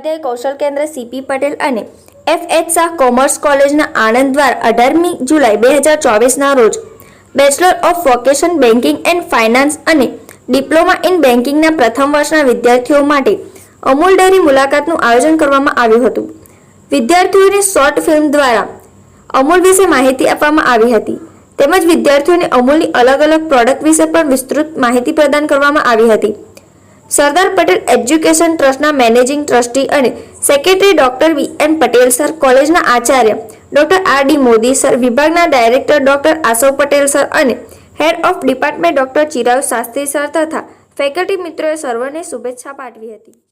ઉપાધ્યાય કૌશલ કેન્દ્ર સીપી પટેલ અને એફ.એચ. શાહ કોમર્સ કોલેજના આણંદ દ્વારા 18મી જુલાઈ 2024ના રોજ bachelor of vocation banking and finance અને ડિપ્લોમા ઇન બેન્કિંગના પ્રથમ વર્ષના વિદ્યાર્થીઓ માટે અમૂલ ડેરી મુલાકાતનું આયોજન કરવામાં આવ્યું હતું। વિદ્યાર્થીઓને શોર્ટ ફિલ્મ દ્વારા અમૂલ વિશે માહિતી આપવામાં આવી હતી તેમજ વિદ્યાર્થીઓને અમૂલની અલગ અલગ પ્રોડક્ટ વિશે પણ વિસ્તૃત માહિતી પ્રદાન કરવામાં આવી હતી। સરદાર પટેલ એજ્યુકેશન ટ્રસ્ટના મેનેજિંગ ટ્રસ્ટી અને secretary doctor V N. Patel sir, કોલેજના આચાર્ય ડોક્ટર આર.ડી. મોદી સર, વિભાગના director doctor Aashav Patel sir અને head of department doctor Chirag Shastri sir તથા ફેકલ્ટી મિત્રોએ સર્વને શુભેચ્છા પાઠવી હતી।